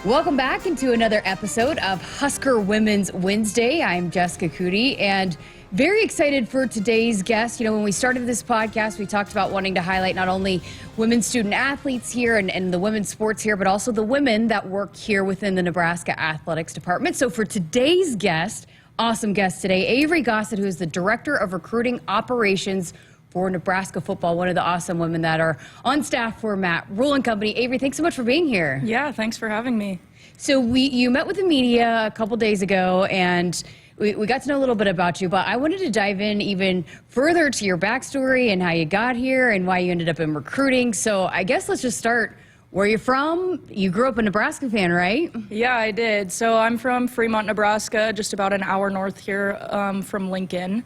Welcome back into another episode of Husker Women's Wednesday. I'm Jessica Coody, and very excited for today's guest. You know, when we started this podcast, we talked about wanting to highlight not only women's student athletes here and the women's sports here, but also the women that work here within the Nebraska Athletics Department. So for today's guest, awesome guest today, Avery Gossett, who is the Director of Recruiting Operations for Nebraska Football, one of the awesome women that are on staff for Matt Rhule and company. Avery, thanks so much for being here. Yeah, thanks for having me. So you met with the media a couple days ago, and we got to know a little bit about you, but I wanted to dive in even further to your backstory and how you got here and why you ended up in recruiting. So I guess let's just start. Where you're from? You grew up a Nebraska fan, right? Yeah, I did. So I'm from Fremont, Nebraska, just about an hour north here from Lincoln,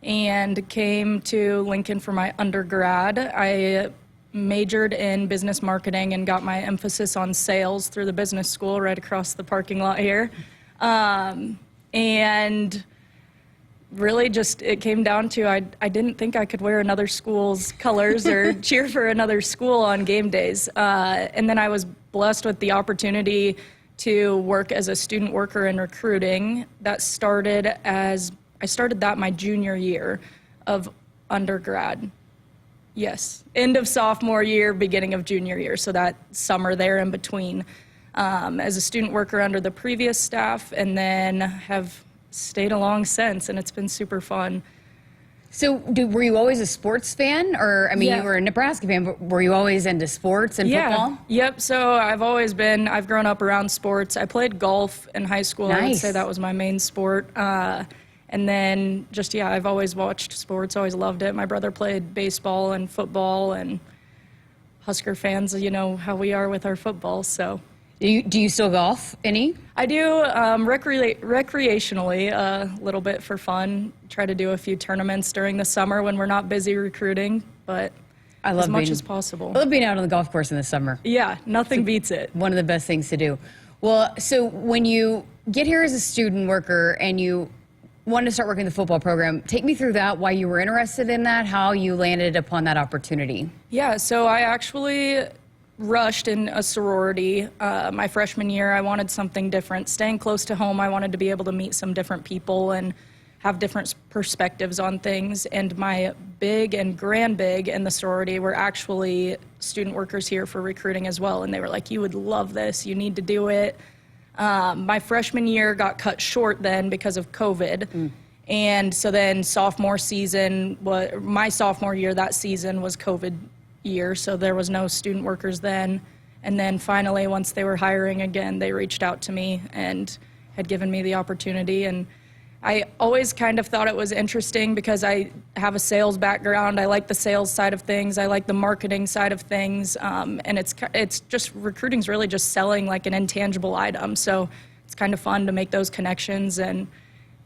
and came to Lincoln for my undergrad. I majored in business marketing and got my emphasis on sales through the business school right across the parking lot here. And really just it came down to I didn't think I could wear another school's colors or cheer for another school on game days. And then I was blessed with the opportunity to work as a student worker in recruiting. That started I started that my junior year of undergrad. Yes, end of sophomore year, beginning of junior year, so that summer there in between, as a student worker under the previous staff, and then have stayed along since, and it's been super fun. So were you always a sports fan? Or, I mean, Yeah. You were a Nebraska fan, but were you always into sports and football? Yep, so I've grown up around sports. I played golf in high school. I would Nice. say that was my main sport. And then I've always watched sports, always loved it. My brother played baseball and football, and Husker fans, you know how we are with our football, so. Do you still golf any? I do recreationally, a little bit for fun. Try to do a few tournaments during the summer when we're not busy recruiting, but as much as possible. I love being out on the golf course in the summer. Yeah, nothing beats it. One of the best things to do. Well, so when you get here as a student worker and you wanted to start working in the football program, take me through that, why you were interested in that, how you landed upon that opportunity. Yeah, so I actually rushed in a sorority my freshman year. I wanted something different. Staying close to home, I wanted to be able to meet some different people and have different perspectives on things. And my big and grand big in the sorority were actually student workers here for recruiting as well. And they were like, you would love this, you need to do it. My freshman year got cut short then because of COVID. And so then my sophomore year, that season was COVID year, so there was no student workers then. And then finally, once they were hiring again, they reached out to me and had given me the opportunity. And I always kind of thought it was interesting because I have a sales background. I like the sales side of things. I like the marketing side of things. And it's just, recruiting's really just selling like an intangible item. So it's kind of fun to make those connections and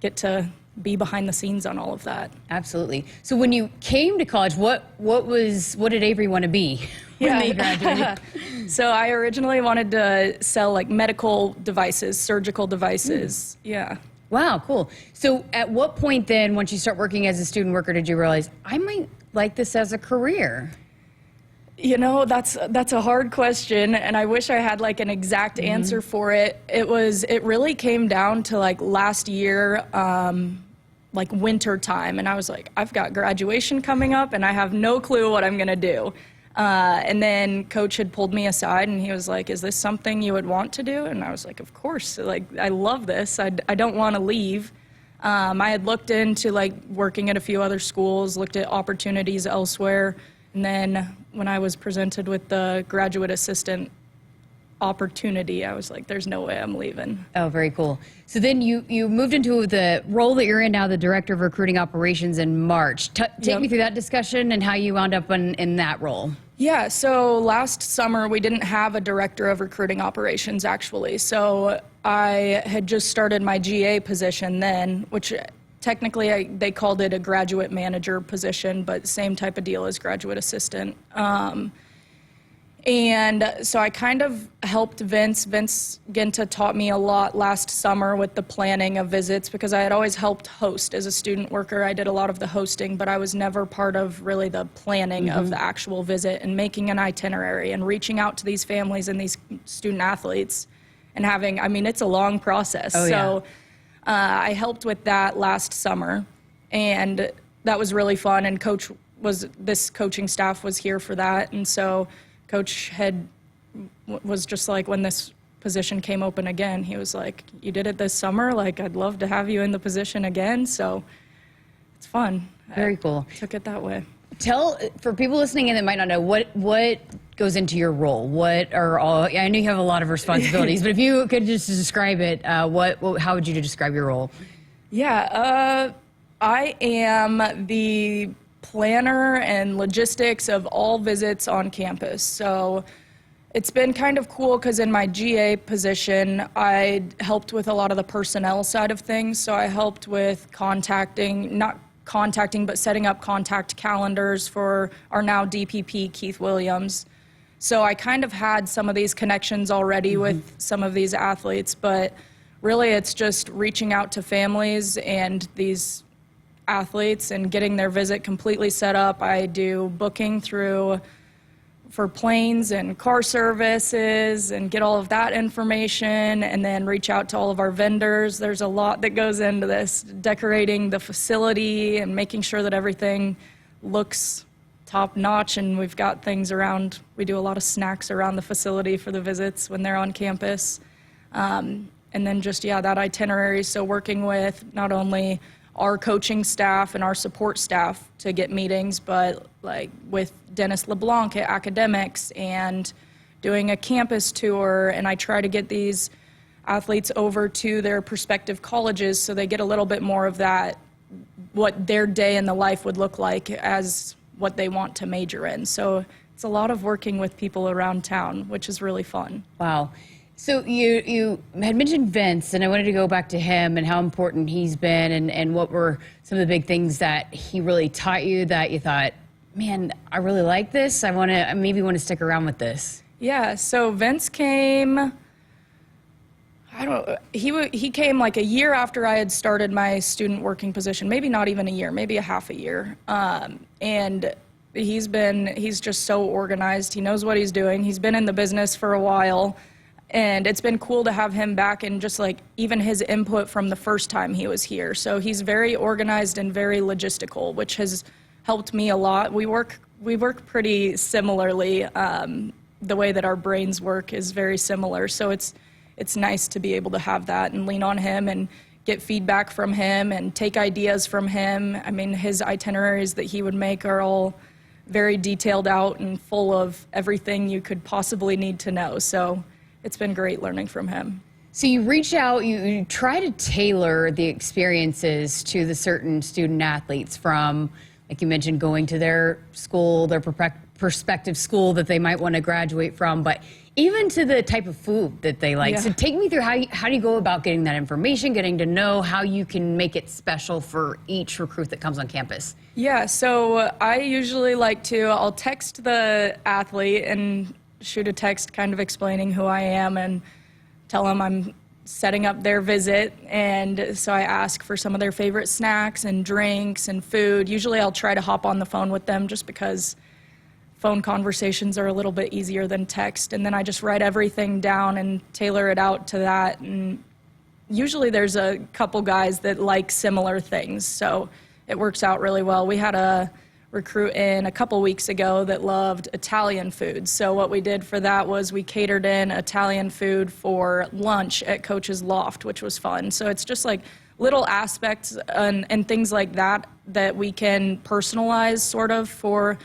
get to be behind the scenes on all of that. Absolutely. So when you came to college, what did Avery want to be when they graduated? So I originally wanted to sell like medical devices, surgical devices. Yeah. Wow, cool. So at what point then, once you start working as a student worker, did you realize, I might like this as a career? You know, that's a hard question, and I wish I had like an exact answer for it. It really came down to like last year, like winter time, and I was like, I've got graduation coming up, and I have no clue what I'm gonna do. And then Coach had pulled me aside, and he was like, is this something you would want to do? And I was like, of course, like, I love this. I don't want to leave. I had looked into like working at a few other schools, looked at opportunities elsewhere, and then when I was presented with the graduate assistant opportunity, I was like, there's no way I'm leaving. Oh, very cool. So then you moved into the role that you're in now, the Director of Recruiting Operations, in March. Take me through that discussion and how you wound up in that role. Yeah, so last summer we didn't have a Director of Recruiting Operations actually. So I had just started my GA position then, which technically they called it a graduate manager position, but same type of deal as graduate assistant. And so I kind of helped Vince. Vince Ginta taught me a lot last summer with the planning of visits because I had always helped host as a student worker. I did a lot of the hosting, but I was never part of really the planning of the actual visit and making an itinerary and reaching out to these families and these student athletes and having, I mean, it's a long process. Oh, so I helped with that last summer, and that was really fun. And this coaching staff was here for that. And so Coach was just like, when this position came open again, he was like, you did it this summer, like I'd love to have you in the position again. So it's fun. Very cool. I took it that way. Tell, for people listening in that might not know, what goes into your role? What are all, I know you have a lot of responsibilities, but if you could just describe it, how would you describe your role? Yeah, I am the planner and logistics of all visits on campus. So it's been kind of cool because in my GA position, I helped with a lot of the personnel side of things. So I helped with not contacting, but setting up contact calendars for our now DPP, Keith Williams. So I kind of had some of these connections already with some of these athletes, but really it's just reaching out to families and these athletes and getting their visit completely set up. I do booking for planes and car services and get all of that information, and then reach out to all of our vendors. There's a lot that goes into this, decorating the facility and making sure that everything looks top notch, and we've got things around. We do a lot of snacks around the facility for the visits when they're on campus. And then just, that itinerary. So working with not only our coaching staff and our support staff to get meetings, but like with Dennis LeBlanc at academics and doing a campus tour. And I try to get these athletes over to their prospective colleges so they get a little bit more of that, what their day in the life would look like as what they want to major in. So it's a lot of working with people around town, which is really fun. Wow. So you had mentioned Vince, and I wanted to go back to him and how important he's been, and what were some of the big things that he really taught you that you thought, man, I really like this. I maybe want to stick around with this. Yeah. So Vince came. He came like a year after I had started my student working position. Maybe not even a year. Maybe a half a year. And he's just so organized. He knows what he's doing. He's been in the business for a while. And it's been cool to have him back, and just like even his input from the first time he was here. So he's very organized and very logistical, which has helped me a lot. We work pretty similarly. The way that our brains work is very similar. So it's nice to be able to have that and lean on him and get feedback from him and take ideas from him. I mean, his itineraries that he would make are all very detailed out and full of everything you could possibly need to know. So it's been great learning from him. So you reach out, you try to tailor the experiences to the certain student athletes, from, like you mentioned, going to their school, their prospective school that they might want to graduate from, but even to the type of food that they like. Yeah. So take me through how do you go about getting that information, getting to know how you can make it special for each recruit that comes on campus? Yeah, so I usually I'll text the athlete and shoot a text kind of explaining who I am and tell them I'm setting up their visit. And so I ask for some of their favorite snacks and drinks and food. Usually I'll try to hop on the phone with them just because phone conversations are a little bit easier than text. And then I just write everything down and tailor it out to that. And usually there's a couple guys that like similar things, so it works out really well. We had a recruit in a couple weeks ago that loved Italian food. So what we did for that was we catered in Italian food for lunch at Coach's Loft, which was fun. So it's just like little aspects and things like that we can personalize sort of for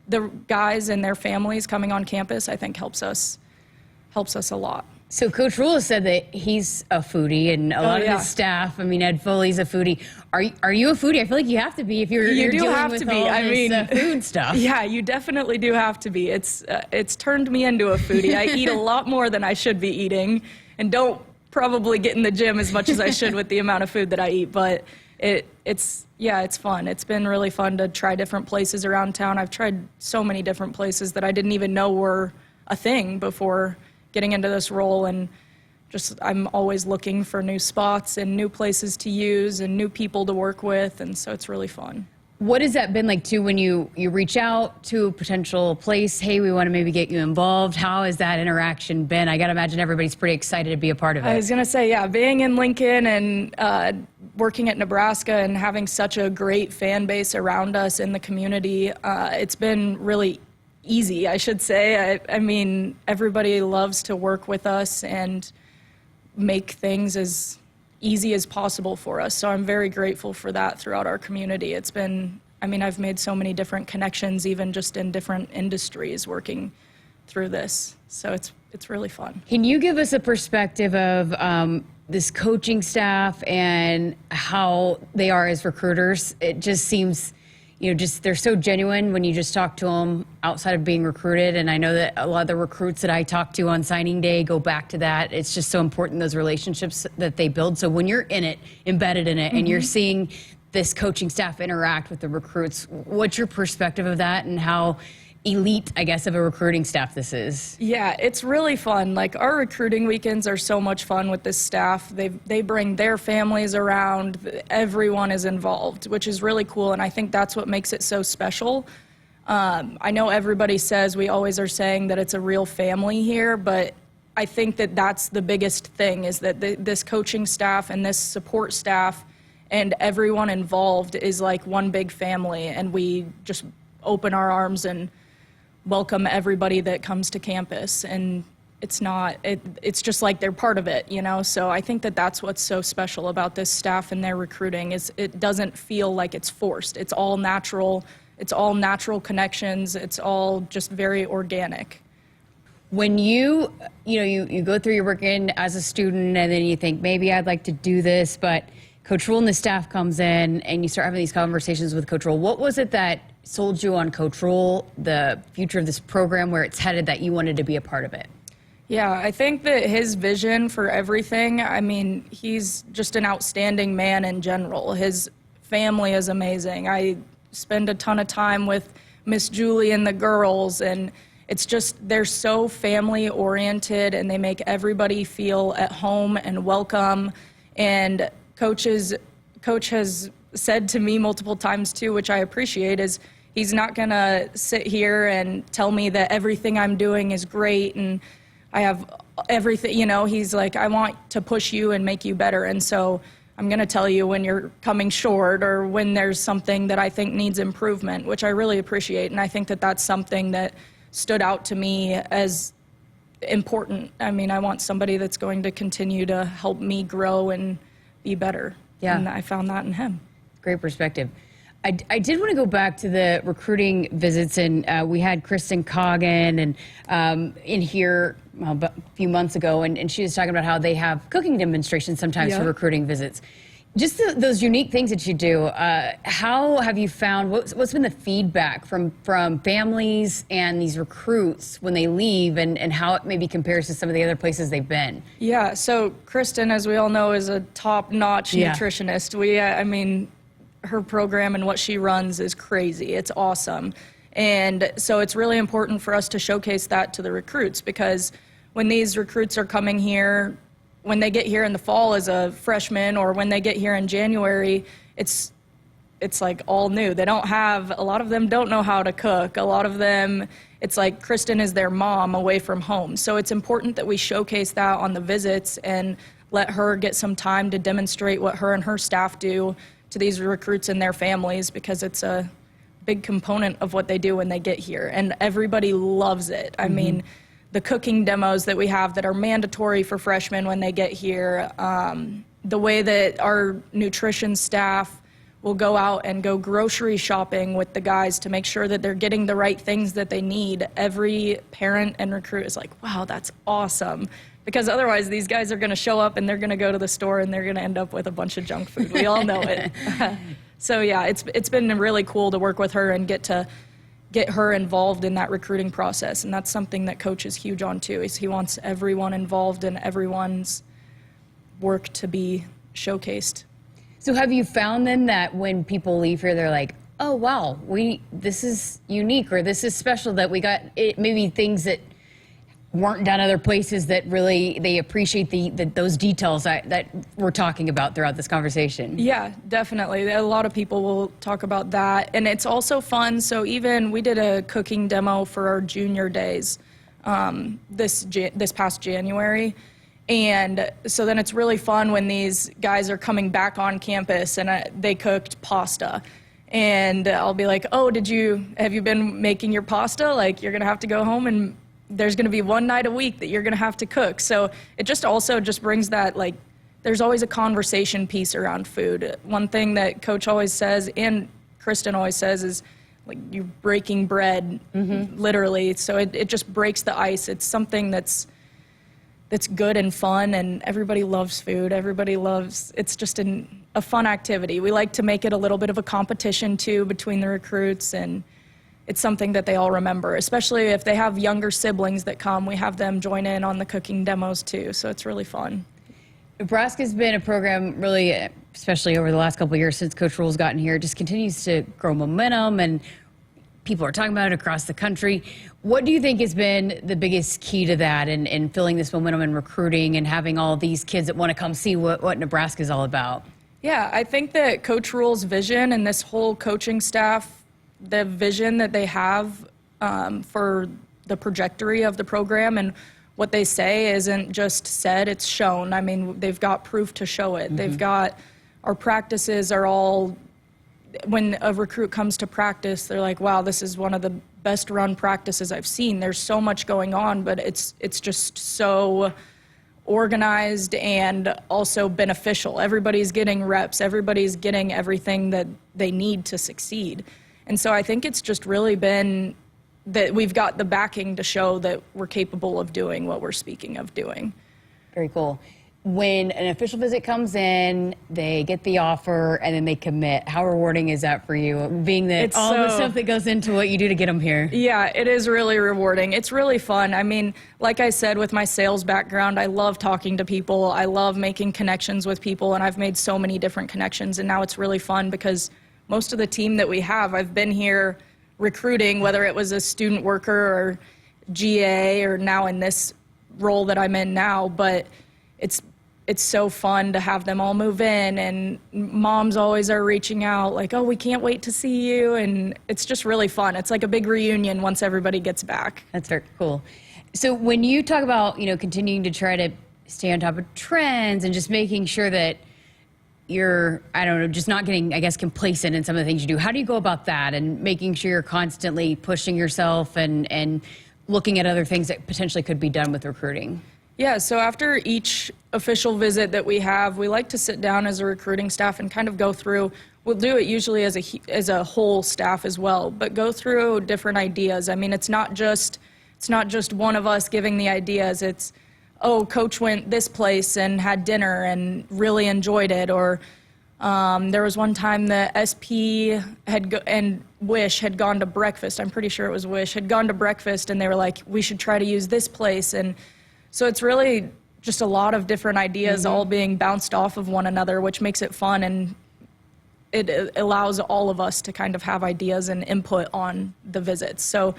the guys and their families coming on campus. I think helps us a lot. So Coach Rhule said that he's a foodie, and a lot of his staff, I mean, Ed Foley's a foodie. Are you a foodie? I feel like you have to be if you're dealing have with to be. All this food stuff. Yeah, you definitely do have to be. It's turned me into a foodie. I eat a lot more than I should be eating, and don't probably get in the gym as much as I should with the amount of food that I eat. But it's fun. It's been really fun to try different places around town. I've tried so many different places that I didn't even know were a thing before getting into this role, and just I'm always looking for new spots and new places to use and new people to work with, and so it's really fun. What has that been like too when you reach out to a potential place? Hey, we want to maybe get you involved. How has that interaction been? I got to imagine everybody's pretty excited to be a part of it. I was going to say, yeah, being in Lincoln and working at Nebraska and having such a great fan base around us in the community, it's been really easy, I should say. I mean, everybody loves to work with us and make things as easy as possible for us. So I'm very grateful for that throughout our community. It's been, I mean, I've made so many different connections, even just in different industries working through this. So it's really fun. Can you give us a perspective of this coaching staff and how they are as recruiters? It just seems, they're so genuine when you just talk to them outside of being recruited. And I know that a lot of the recruits that I talk to on signing day go back to that. It's just so important, those relationships that they build. So when you're in it, embedded in it, and you're seeing this coaching staff interact with the recruits, what's your perspective of that and how elite, I guess, of a recruiting staff this is? Yeah, it's really fun. Like, our recruiting weekends are so much fun with this staff. They bring their families around. Everyone is involved, which is really cool, and I think that's what makes it so special. I know everybody says, we always are saying that it's a real family here, but I think that that's the biggest thing, is that this coaching staff and this support staff and everyone involved is like one big family, and we just open our arms and welcome everybody that comes to campus, and it's just like they're part of it, So I think that that's what's so special about this staff and their recruiting, is it doesn't feel like it's forced. It's all natural. It's all natural connections. It's all just very organic. When you go through your work in as a student, and then you think, maybe I'd like to do this, but Coach Rhule and the staff comes in and you start having these conversations with Coach Rhule. What was it that sold you on Coach Rhule, the future of this program, where it's headed, that you wanted to be a part of it? Yeah, I think that his vision for everything, I mean, he's just an outstanding man in general. His family is amazing. I spend a ton of time with Miss Julie and the girls, and it's just, they're so family oriented, and they make everybody feel at home and welcome. And Coach has said to me multiple times too, which I appreciate, is he's not gonna sit here and tell me that everything I'm doing is great and I have everything, he's like, I want to push you and make you better. And so I'm gonna tell you when you're coming short or when there's something that I think needs improvement, which I really appreciate. And I think that that's something that stood out to me as important. I mean, I want somebody that's going to continue to help me grow and be better. Yeah. And I found that in him. Great perspective. I did want to go back to the recruiting visits, and we had Kristen Coggin and in here a few months ago, and she was talking about how they have cooking demonstrations sometimes for recruiting visits. Just those unique things that you do. How have you found, what's been the feedback from families and these recruits when they leave, and how it maybe compares to some of the other places they've been? Yeah, so Kristen, as we all know, is a top-notch nutritionist. I mean, her program and what she runs is crazy. It's awesome. And so it's really important for us to showcase that to the recruits, because when these recruits are coming here, when they get here in the fall as a freshman, or when they get here in January, it's like all new. A lot of them don't know how to cook. A lot of them, it's like Kristen is their mom away from home. So it's important that we showcase that on the visits and let her get some time to demonstrate what her and her staff do to these recruits and their families, because it's a big component of what they do when they get here. And everybody loves it. I mean, the cooking demos that we have that are mandatory for freshmen when they get here, the way that our nutrition staff will go out and go grocery shopping with the guys to make sure that they're getting the right things that they need. Every parent and recruit is like, wow, that's awesome. Because otherwise these guys are going to show up and they're going to go to the store and they're going to end up with a bunch of junk food. We all know it. So yeah, it's been really cool to work with her and get her involved in that recruiting process. And that's something that Coach is huge on too, is he wants everyone involved and everyone's work to be showcased. So have you found then that when people leave here, they're like, oh wow, this is unique, or this is special, that we got it, maybe things that weren't done other places that really they appreciate those details that we're talking about throughout this conversation. Yeah, definitely. A lot of people will talk about that, and it's also fun. So even we did a cooking demo for our junior days this past January, and so then it's really fun when these guys are coming back on campus and they cooked pasta. And I'll be like, oh, have you been making your pasta? Like, you're gonna have to go home and there's going to be one night a week that you're going to have to cook. So it just also just brings that, like, there's always a conversation piece around food. One thing that Coach always says and Kristen always says is, like, you're breaking bread, literally. So it just breaks the ice. It's something that's good and fun, and everybody loves food. It's just a fun activity. We like to make it a little bit of a competition, too, between the recruits, and it's something that they all remember, especially if they have younger siblings that come. We have them join in on the cooking demos too, so it's really fun. Nebraska's been a program really, especially over the last couple of years since Coach Rhule's gotten here, just continues to grow momentum, and people are talking about it across the country. What do you think has been the biggest key to that and filling this momentum in recruiting and having all these kids that want to come see what Nebraska's all about? Yeah, I think that Coach Rhule's vision and this whole coaching staff, the vision that they have for the trajectory of the program and what they say isn't just said, it's shown. I mean, they've got proof to show it. They've got, our practices are all, when a recruit comes to practice, they're like, wow, this is one of the best run practices I've seen. There's so much going on, but it's just so organized and also beneficial. Everybody's getting reps. Everybody's getting everything that they need to succeed. And so I think it's just really been that we've got the backing to show that we're capable of doing what we're speaking of doing. Very cool. When an official visit comes in, they get the offer, and then they commit. How rewarding is that for you, being that all the stuff that goes into what you do to get them here? Yeah, it is really rewarding. It's really fun. I mean, like I said, with my sales background, I love talking to people. I love making connections with people, and I've made so many different connections, and now it's really fun because most of the team that we have, I've been here recruiting, whether it was a student worker or GA or now in this role that I'm in now, but it's so fun to have them all move in, and moms always are reaching out like, oh, we can't wait to see you, and it's just really fun. It's like a big reunion once everybody gets back. That's very cool. So when you talk about, continuing to try to stay on top of trends and just making sure that you're, just not getting, I guess, complacent in some of the things you do. How do you go about that and making sure you're constantly pushing yourself and looking at other things that potentially could be done with recruiting? Yeah, so after each official visit that we have, we like to sit down as a recruiting staff and kind of go through, we'll do it usually as a whole staff as well, but go through different ideas. I mean, it's not just one of us giving the ideas. It's, oh, Coach went this place and had dinner and really enjoyed it. Or there was one time the SP and Wish had gone to breakfast. I'm pretty sure it was Wish, had gone to breakfast, and they were like, we should try to use this place. And so it's really just a lot of different ideas all being bounced off of one another, which makes it fun, and it allows all of us to kind of have ideas and input on the visits. So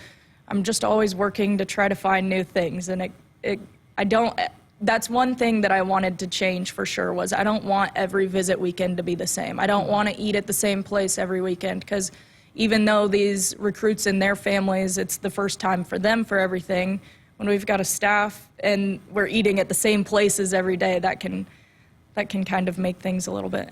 I'm just always working to try to find new things, and that's one thing that I wanted to change for sure, was I don't want every visit weekend to be the same. I don't want to eat at the same place every weekend, because even though these recruits and their families, it's the first time for them for everything, when we've got a staff and we're eating at the same places every day, that can kind of make things a little bit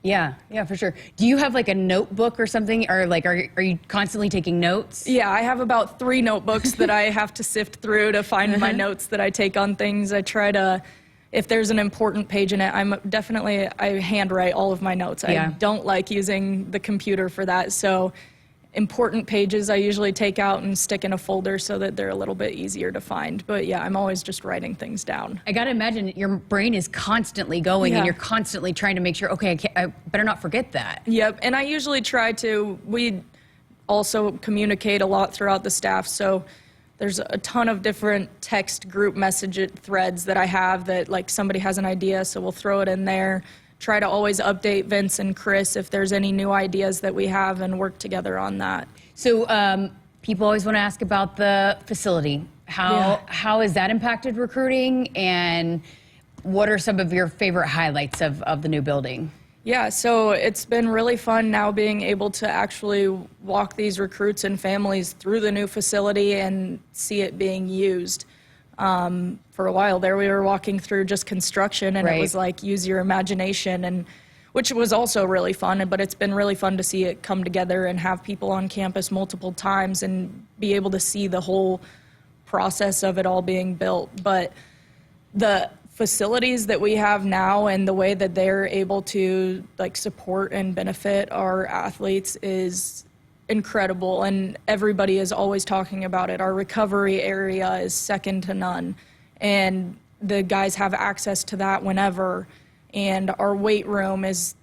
Yeah, for sure. Do you have like a notebook or something, or like are you constantly taking notes? Yeah, I have about 3 notebooks that I have to sift through to find my notes that I take on things. I try to, if there's an important page in it, I handwrite all of my notes. Yeah. I don't like using the computer for that, so important pages I usually take out and stick in a folder so that they're a little bit easier to find. But yeah, I'm always just writing things down. I got to imagine your brain is constantly going and you're constantly trying to make sure, okay, I better not forget that. Yep, and I usually try to, we also communicate a lot throughout the staff, so there's a ton of different text group message threads that I have that, like, somebody has an idea, so we'll throw it in there. Try to always update Vince and Chris if there's any new ideas that we have, and work together on that. So people always want to ask about the facility. How has that impacted recruiting, and what are some of your favorite highlights of the new building? Yeah, so it's been really fun now being able to actually walk these recruits and families through the new facility and see it being used. For a while there, we were walking through just construction, and it was like, use your imagination, and which was also really fun, but it's been really fun to see it come together and have people on campus multiple times and be able to see the whole process of it all being built. But the facilities that we have now and the way that they're able to like support and benefit our athletes is incredible, and everybody is always talking about it. Our recovery area is second to none, and the guys have access to that whenever, and our weight room is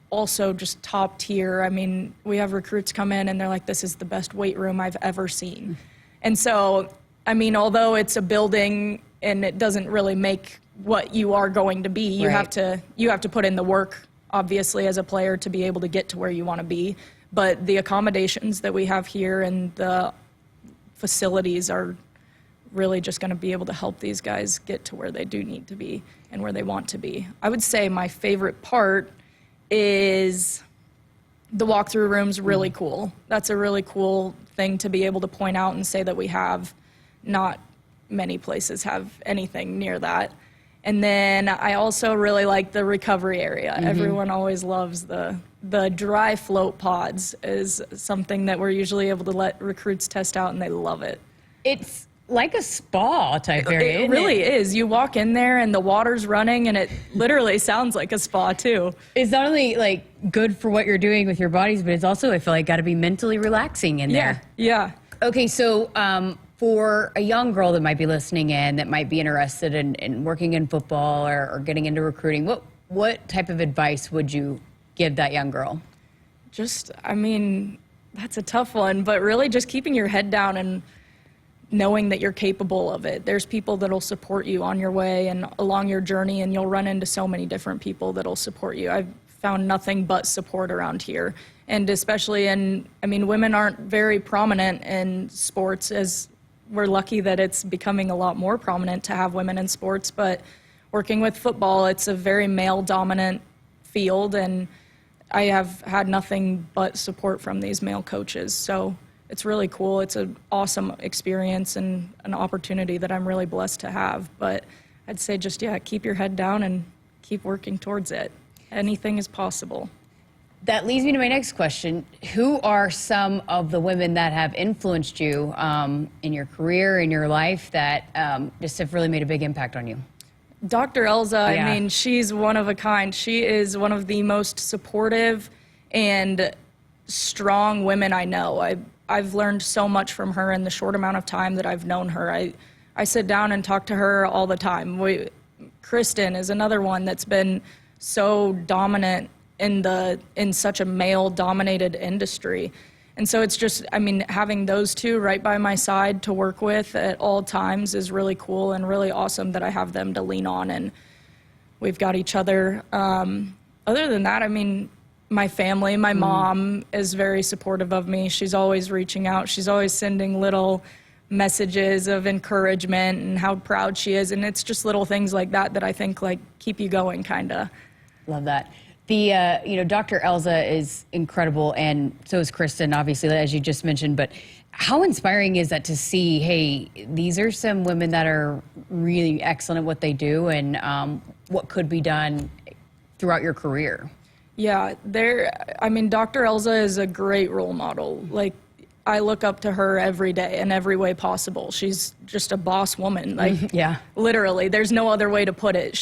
also just top tier. I mean, we have recruits come in and they're like, this is the best weight room I've ever seen. And so, I mean, although it's a building and it doesn't really make what you are going to be, you have to put in the work, obviously, as a player to be able to get to where you want to be. But the accommodations that we have here and the facilities are really just going to be able to help these guys get to where they do need to be and where they want to be. I would say my favorite part is the walkthrough room's really cool. That's a really cool thing to be able to point out and say that we have. Not many places have anything near that. And then I also really like the recovery area. Everyone always loves the dry float pods is something that we're usually able to let recruits test out, and they love it. It's like a spa type area. It really is. You walk in there and the water's running, and it literally sounds like a spa too. It's not only like good for what you're doing with your bodies, but it's also, I feel like, got to be mentally relaxing in there. Yeah. Okay, so for a young girl that might be listening in, that might be interested in working in football or getting into recruiting, what type of advice would you give that young girl? Just, I mean, that's a tough one, but really just keeping your head down and knowing that you're capable of it. There's people that'll support you on your way and along your journey, and you'll run into so many different people that'll support you. I've found nothing but support around here. And especially women aren't very prominent in sports, as we're lucky that it's becoming a lot more prominent to have women in sports, but working with football, it's a very male-dominant field, and I have had nothing but support from these male coaches. So it's really cool. It's an awesome experience and an opportunity that I'm really blessed to have. But I'd say just, keep your head down and keep working towards it. Anything is possible. That leads me to my next question. Who are some of the women that have influenced you in your career, in your life, that just have really made a big impact on you? Dr. Elza, I mean, she's one of a kind. She is one of the most supportive and strong women I know. I've learned so much from her in the short amount of time that I've known her. I sit down and talk to her all the time. Kristen is another one that's been so dominant in such a male-dominated industry. And so it's just, having those two right by my side to work with at all times is really cool and really awesome that I have them to lean on, and we've got each other. Other than that, my family, my mom is very supportive of me. She's always reaching out. She's always sending little messages of encouragement and how proud she is. And it's just little things like that that I think keep you going, kind of. Love that. Dr. Elza is incredible, and so is Kristen, obviously, as you just mentioned. But how inspiring is that to see, hey, these are some women that are really excellent at what they do, and what could be done throughout your career? Yeah, Dr. Elza is a great role model. I look up to her every day in every way possible. She's just a boss woman. Literally, there's no other way to put it.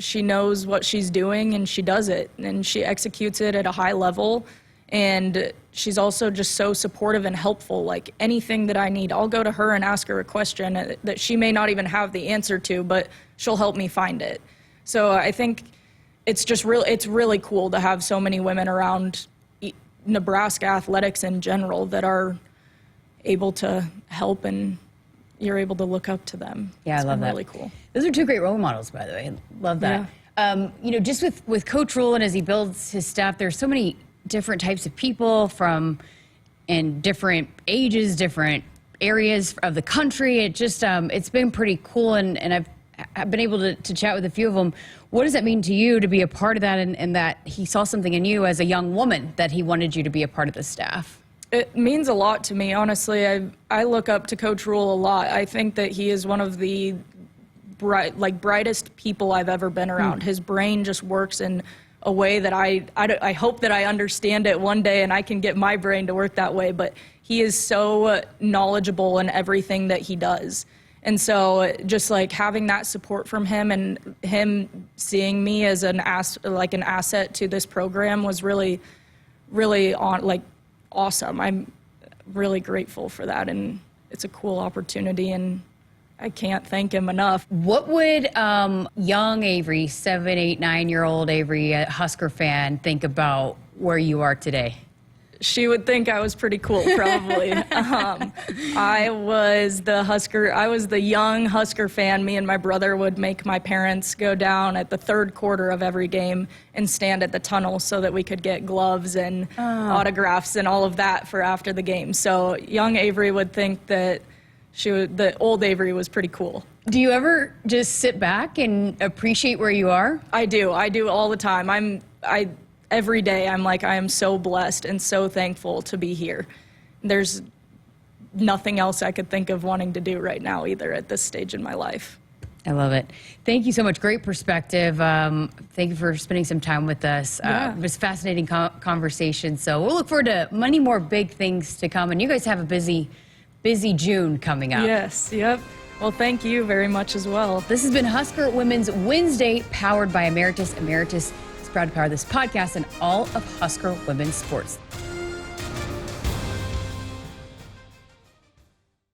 She knows what she's doing, and she does it, and she executes it at a high level. And she's also just so supportive and helpful. Anything that I need, I'll go to her and ask her a question that she may not even have the answer to, but she'll help me find it. So I think it's really cool to have so many women around Nebraska athletics in general that are able to help, and you're able to look up to them. Yeah, I love that. Really cool. Those are two great role models, by the way. Love that. Yeah. Just with Coach Rhule and as he builds his staff, there's so many different types of people in different ages, different areas of the country. It just, it's been pretty cool, and I've been able to chat with a few of them. What does that mean to you to be a part of that, and that he saw something in you as a young woman that he wanted you to be a part of the staff? It means a lot to me, honestly. I look up to Coach Rhule a lot. I think that he is one of the brightest people I've ever been around. His brain just works in a way that I hope that I understand it one day and I can get my brain to work that way, but he is so knowledgeable in everything that he does. And so just like having that support from him and him seeing me as an asset to this program was really, really awesome. I'm really grateful for that, and it's a cool opportunity, and I can't thank him enough. What would young Avery, 7, 8, 9-year-old Avery, a Husker fan, think about where you are today? She would think I was pretty cool, probably. I was the young Husker fan. Me and my brother would make my parents go down at the third quarter of every game and stand at the tunnel so that we could get gloves and autographs and all of that for after the game. So young Avery would think that the old Avery was pretty cool. Do you ever just sit back and appreciate where you are? I do all the time. Every day I'm like, I am so blessed and so thankful to be here. There's nothing else I could think of wanting to do right now either at this stage in my life. I love it. Thank you so much. Great perspective. Thank you for spending some time with us. Yeah. It was a fascinating conversation. So we'll look forward to many more big things to come. And you guys have a busy June coming up. Yes, yep. Well, thank you very much as well. This has been Husker Women's Wednesday, powered by Emeritus. Emeritus is proud to power this podcast and all of Husker women's sports.